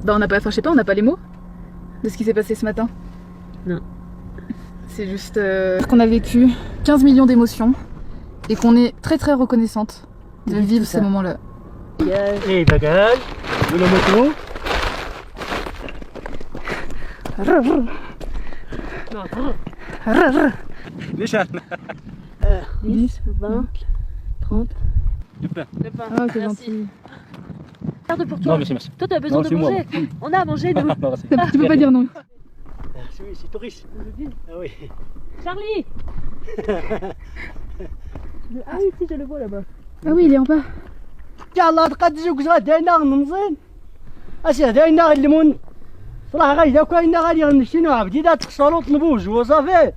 Bah on n'a pas, enfin je sais pas, on n'a pas les mots de ce qui s'est passé ce matin. Non. C'est juste qu'on a vécu 15 millions d'émotions et qu'on est très reconnaissante de vivre ces moments-là. Et bagage, de la moto. Les chaînes. 10, 20, 30. Du pain. Le pain. Ah c'est Merci. gentil. Garde pour toi. Non, merci. Toi, tu as besoin Non, de c'est moi. manger. On a à manger, nous. Non, merci. Tu peux pas dire non. C'est touriste. Ah oui. Charlie. Ah oui, si, je le vois là-bas. Ah oui il est en bas. يلا تقدسوا كزا داينا نمزين اسي داينا الليمون صراحه غايدا كاينا غادي نشتينو عبدي دا تخسروا طلبوج وصافي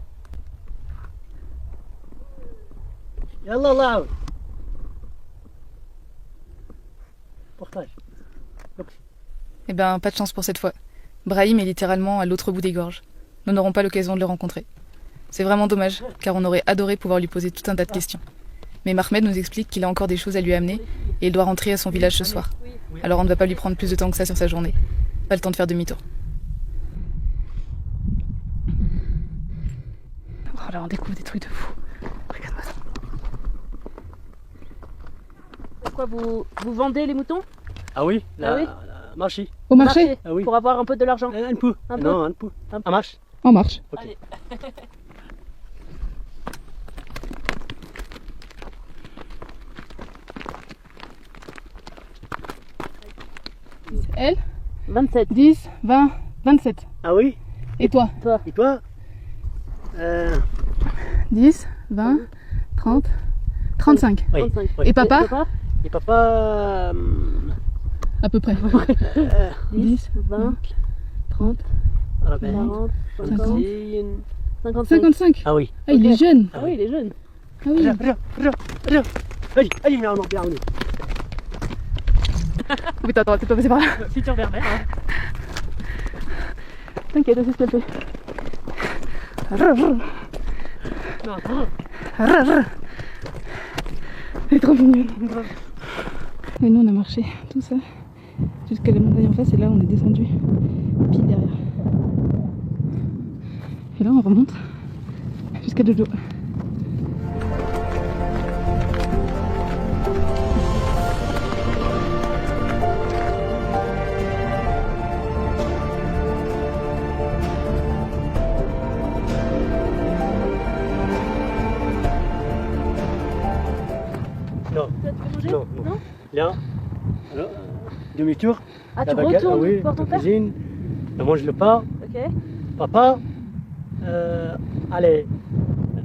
يلا الله يعاود بارطاج. Eh ben pas de chance pour cette fois. Brahim est littéralement à l'autre bout des gorges. Nous n'aurons pas l'occasion de le rencontrer. C'est vraiment dommage, car on aurait adoré pouvoir lui poser tout un tas de questions. Mais Mahmed nous explique qu'il a encore des choses à lui amener et il doit rentrer à son village ce soir. Alors on ne va pas lui prendre plus de temps que ça sur sa journée. Pas le temps de faire demi-tour. Oh là on découvre des trucs de fou. Regarde-moi ça. Pourquoi vous vendez les moutons? Ah oui, Ah oui. marché. Au marché? Ah oui. Pour avoir un peu de l'argent. Un peu. Un peu. Non, un peu. Un peu. Ça marche. En marche. Ok. Allez. Elle 27. 10, 20, 27. Ah oui. Et toi? Toi. Et toi 10, 20, 30, 35. Oui. 35. Oui. Et papa? Et papa À peu près. 10, 20, 30, 40 40, 50. 55. 55. Ah oui. Ah il est jeune. Ah oui, il est jeune. Ah oui. Regarde. Allez, viens, on en vient. Oh putain attends, t'es pas passé par là. Futur berbère. T'inquiète, c'est ce qu'elle fait. Elle est trop mignonne. Et nous on a marché tout ça jusqu'à la montagne en face et là on est descendu pile derrière. Et là on remonte jusqu'à Jojo. Non, Tu veux manger? non, non. Là, alors, demi-tour. Ah, La tu baguette, retournes oui, voir ton la père? cuisine. On mange le pain. Ok. Papa, allez,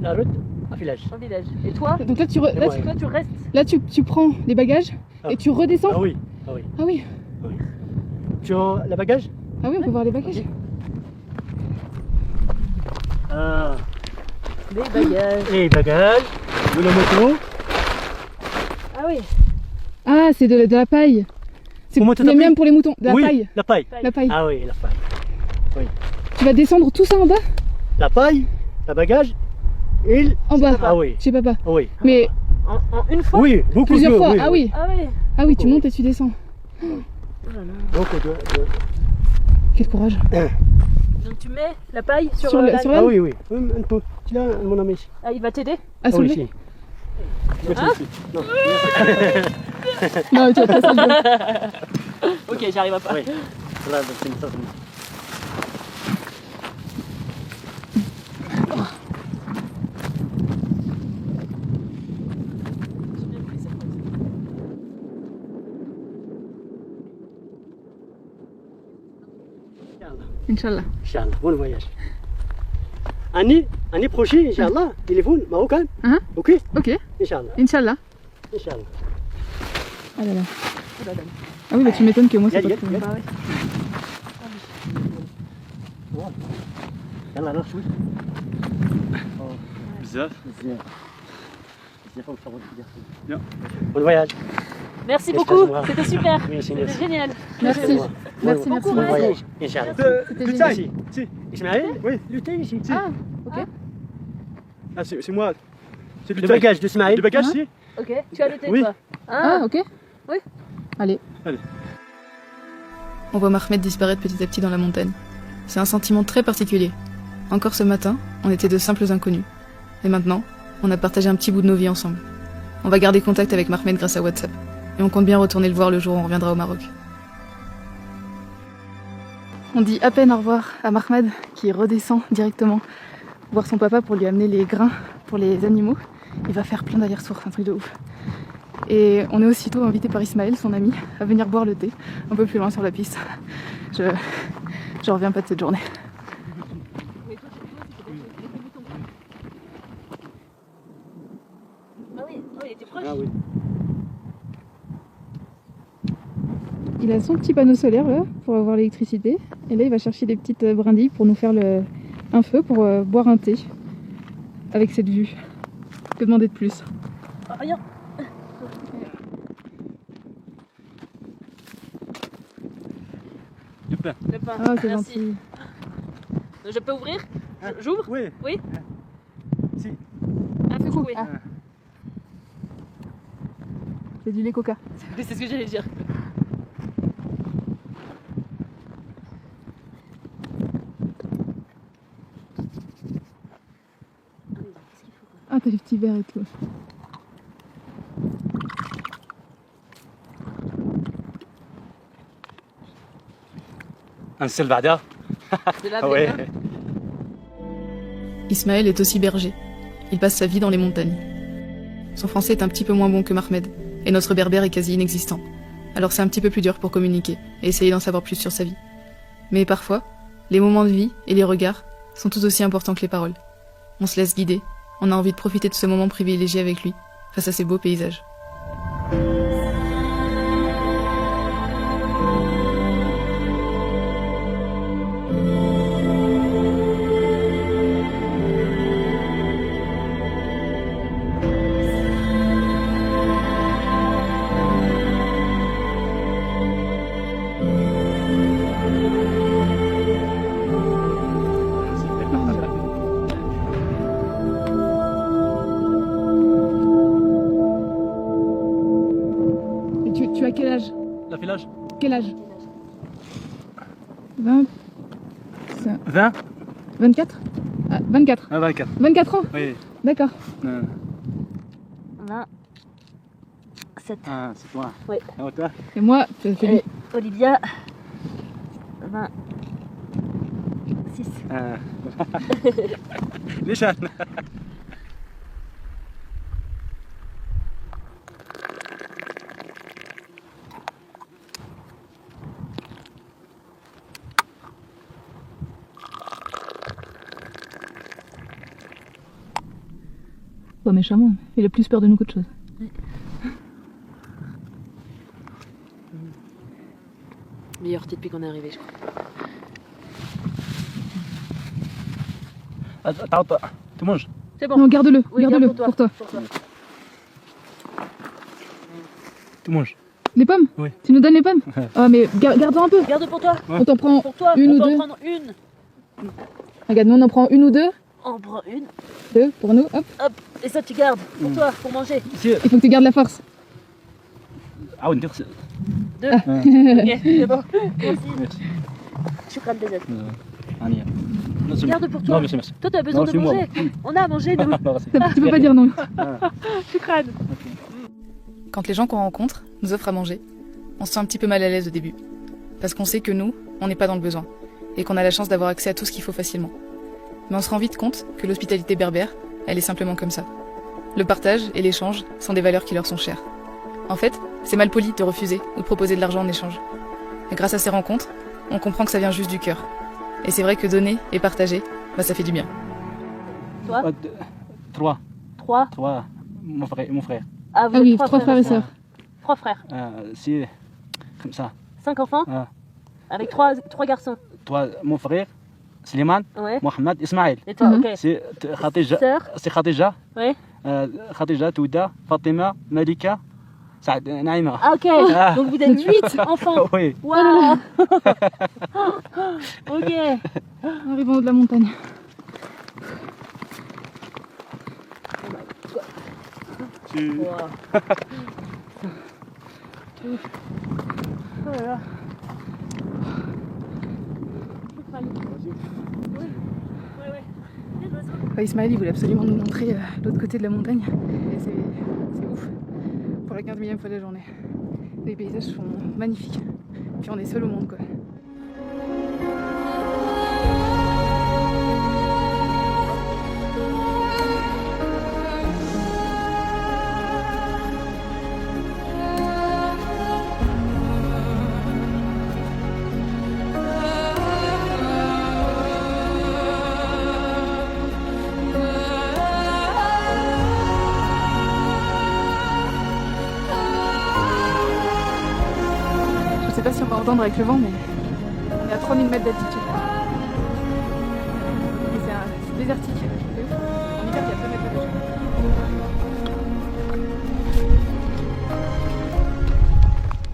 la route à village. Au village. Et toi? Donc là tu, Ouais. Toi, tu restes. là, tu prends les bagages Ah. et tu redescends. Ah oui, ah oui. Ah oui. Tu as le bagage? Ah oui on peut voir les bagages. Ah, Des bagages. les bagages, de la moto. Ah oui. Ah c'est de la paille. C'est Comment tu les t'appelles? mêmes pour les moutons. De la oui, paille. la paille. La paille. Ah oui, la paille. Tu vas descendre tout ça en bas? La paille, le bagage, et En bas. Ah oui, Chez papa. ah oui. Mais En une fois? Oui, beaucoup plusieurs de fois. oui, Ah oui. Ah oui. Ah oui, tu montes et tu descends. Oh là là. Beaucoup de... Quel courage. Donc tu mets la paille sur, Sur le- la... sur Ah oui, oui, un peu. Tu l'as, mon ami. Ah, il va t'aider? À Ah oui, soulever. si. Merci, Hein ici. Non. Non, tu vas pas soulever. Ok, j'arrive à pas. Oui. Là, c'est une sorte de... Inch'Allah. Inch'Allah, bon voyage. Année prochaine, Inch'Allah, téléphone marocain. Hein? Ok? Ok. Inch'Allah, Inch'Allah. Inch'Allah. Ah là là. Ah oui, bah tu m'étonnes que moi c'est Y'a, pas y'a, trop. y'a. يلا روح شوي. بزاف. بزاف. بزاف ونصور بزاف. Bien. Bon voyage. Merci Merci beaucoup, à toi. c'était super. Merci, C'était merci. génial. Merci. Bon Merci, Bon merci. Bon voyage, Inch'Allah. C'était De génial. taille. Si. Ismaël, Oui. luttez ici. Ah, ok. Ah, c'est moi. C'est du Le taille. bagage d'Ismaël. Le bagage, Hein? si. Ok, tu as le thé Oui. toi? Ah, ok. Oui. Allez. on voit Mahmed disparaître petit à petit dans la montagne. C'est un sentiment très particulier. Encore ce matin, on était de simples inconnus. Et maintenant, on a partagé un petit bout de nos vies ensemble. On va garder contact avec Mahmed grâce à WhatsApp. Et on compte bien retourner le voir le jour où on reviendra au Maroc. On dit à peine au revoir à Mahmed qui redescend directement voir son papa pour lui amener les grains pour les animaux. Il va faire plein d'allers-retours, c'est un truc de ouf. Et on est aussitôt invité par Ismaël, son ami, à venir boire le thé un peu plus loin sur la piste. Je reviens pas de cette journée. Ah oui. Il a son petit panneau solaire là pour avoir l'électricité. Et là il va chercher des petites brindilles pour nous faire un feu pour boire un thé avec cette vue. Que demander de plus? Rien. Du pain. Le pain. Ah c'est Merci. gentil. Je peux ouvrir? J'ouvre? Oui. Oui. Si. Un peu couper. Ah. C'est du lait coca. C'est ce que j'allais dire. Ah t'as du petit verre et tout. Un seul بعدها. De la Ah ouais. bière. Ismaël est aussi berger. Il passe sa vie dans les montagnes. Son français est un petit peu moins bon que Mahmed, et notre berbère est quasi inexistant. Alors c'est un petit peu plus dur pour communiquer et essayer d'en savoir plus sur sa vie. Mais parfois, les moments de vie et les regards sont tout aussi importants que les paroles. On se laisse guider, on a envie de profiter de ce moment privilégié avec lui, face à ces beaux paysages. Et tu as quel âge? La village. Quel âge? 20... 20. 24? Ah, 24. Ah 24. 24 ans? Oui. D'accord. 27. Ah c'est toi. Oui. Ah toi. Et moi, c'est lui. Et Olivia. 26. Ah. ليش أنا؟ Pas méchamment, il a plus peur de nous qu'autre chose. Meilleur thé depuis qu'on est arrivé, je crois. تعال تمونج. C'est bon. Non, garde-le, Oui, garde-le garde pour toi. Pour toi. تمونج. Les pommes? Oui. Tu nous donnes les pommes? Ah mais garde-en un peu. Garde pour toi. Ouais. On t'en prend Pour toi. une on ou peut deux. en prendre une. Regarde, nous on en prend une ou deux. On prend une. Deux pour nous, hop. Hop. Et ça, tu gardes. Pour toi, pour manger. Il faut que tu gardes la force. عاود ندير. Deux. Ah. Ok, c'est bon. Merci. Merci. Shukran Bezet. هانية. Garde pour Non toi. merci merci. Toi, t'as besoin Non, de c'est moi. manger. On a à manger, nous. Tu peux pas dire non. Shukran. Quand les gens qu'on rencontre nous offrent à manger, on se sent un petit peu mal à l'aise au début. Parce qu'on sait que nous, on n'est pas dans le besoin. Et qu'on a la chance d'avoir accès à tout ce qu'il faut facilement. Mais on se rend vite compte que l'hospitalité berbère, elle est simplement comme ça. Le partage et l'échange sont des valeurs qui leur sont chères. En fait, c'est mal poli de refuser ou de proposer de l'argent en échange. Et grâce à ces rencontres, on comprend que ça vient juste du cœur. Et c'est vrai que donner et partager, bah ça fait du bien. Toi, 3. 3. mon frère. Ah, vous Ah êtes oui, 3 trois frères et sœurs. 3 frères. C'est comme ça. 5 enfants. Ah. Avec 3 garçons. Toi mon frère سليمان Ouais. محمد إسماعيل. Et toi, Mhm. ok. C'est خديجة. Sœur. C'est خديجة. Ouais. خديجة تودا فاطمة ملكة سعد نعيمة. Ah, ok. Ah. Donc vous êtes 8 enfants. Oui. Waouh. Ok. Arrivons au haut de la montagne. Wow. Oh là là. Enfin, Ismaël, il voulait absolument nous montrer l'autre côté de la montagne. Et c'est ouf. Pour la 15 millième fois de la journée. Les paysages sont magnifiques. Puis on est seul au monde, quoi. Je sais pas si on va entendre avec le vent, mais on est à 3000 mètres d'altitude. Et c'est désertique. C'est ouf. En hiver, il y a plein de mètres de neige.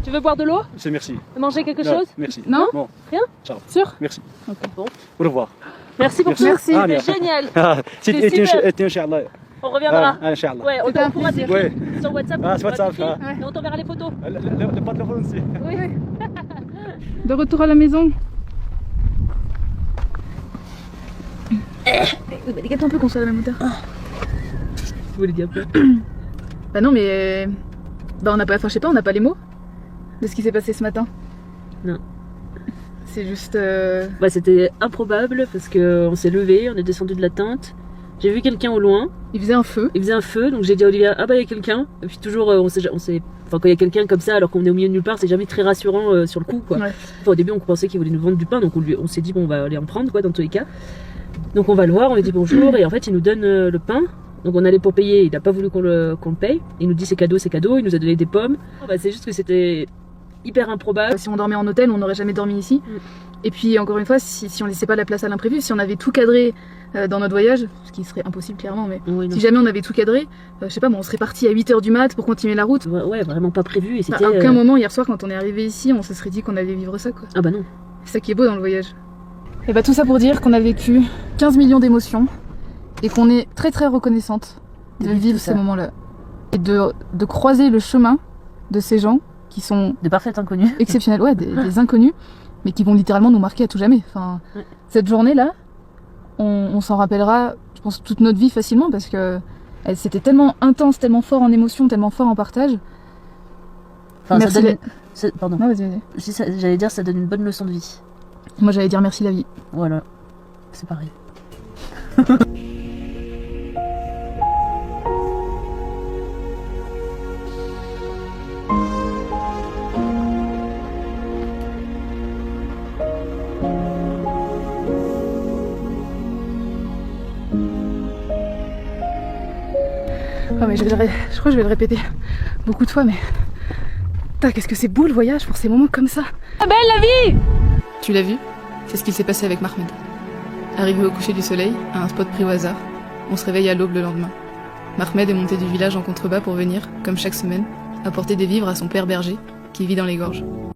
Tu veux boire de l'eau? C'est merci. Manger quelque Non, chose? merci. Non? Bon, Rien? ciao. Sûr? Merci. Ok. Bon. Au revoir. Merci pour tout. Merci. Ah, bien. C'était génial. سيدي super. انت ان شاء الله On reviendra. ان شاء الله Ouais, C'était un on pourra plaisir. t'écrire Ouais. sur WhatsApp. Ah, sur on pourra WhatsApp, t'écrire, ah. et on t'enverra les photos. Le patron aussi. Oui. De retour à la maison. Oui, bah décale un peu qu'on soit à la même hauteur. Vous voulez dire quoi? Bah non, mais. Bah on n'a pas. Enfin, je sais pas, on n'a pas les mots de ce qui s'est passé ce matin. Non. C'est juste. Bah, c'était improbable parce qu'on s'est levé, on est descendu de la tente. J'ai vu quelqu'un au loin, Il faisait un feu. il faisait un feu, donc j'ai dit à Olivia, ah bah il y a quelqu'un. Et puis toujours, enfin quand il y a quelqu'un comme ça, alors qu'on est au milieu de nulle part, c'est jamais très rassurant sur le coup, quoi. Ouais. Enfin, au début, on pensait qu'il voulait nous vendre du pain, donc on s'est dit, bon, on va aller en prendre, quoi, dans tous les cas. Donc on va le voir, on lui dit bonjour, et en fait, il nous donne le pain. Donc on allait pour payer, il n'a pas voulu qu'on le paye. Il nous dit c'est cadeau, il nous a donné des pommes. Bah, c'est juste que c'était hyper improbable. Si on dormait en hôtel, on n'aurait jamais dormi ici. Et puis encore une fois, si on laissait pas la place à l'imprévu, si on avait tout cadré dans notre voyage, ce qui serait impossible clairement, mais Oui, non. si jamais on avait tout cadré, je sais pas, bon, on serait parti à 8h du mat pour continuer la route. Ouais, vraiment pas prévu. Et Bah, c'était. à aucun moment hier soir, quand on est arrivé ici, on se serait dit qu'on allait vivre ça, quoi. Ah bah non. C'est ça qui est beau dans le voyage. Et bah tout ça pour dire qu'on a vécu 15 millions d'émotions et qu'on est très très reconnaissante de vivre ces moments-là et de croiser le chemin de ces gens qui sont De parfaits inconnus. exceptionnels, ouais, des inconnus, mais qui vont littéralement nous marquer à tout jamais. Enfin, Ouais. cette journée-là, on s'en rappellera, je pense, toute notre vie facilement parce que c'était tellement intense, tellement fort en émotion, tellement fort en partage. Enfin, Merci ça donne. Pardon. Non, vas-y, vas-y. J'allais dire, ça donne une bonne leçon de vie. Moi j'allais dire merci la vie. Voilà. C'est pareil. Ouais, mais je crois que je vais le répéter beaucoup de fois, mais. Putain, qu'est-ce que c'est beau le voyage pour ces moments comme ça! Ah belle la vie! Tu l'as vu? C'est ce qui s'est passé avec Mahmed. Arrivé au coucher du soleil, à un spot pris au hasard, on se réveille à l'aube le lendemain. Mahmed est monté du village en contrebas pour venir, comme chaque semaine, apporter des vivres à son père berger, qui vit dans les gorges.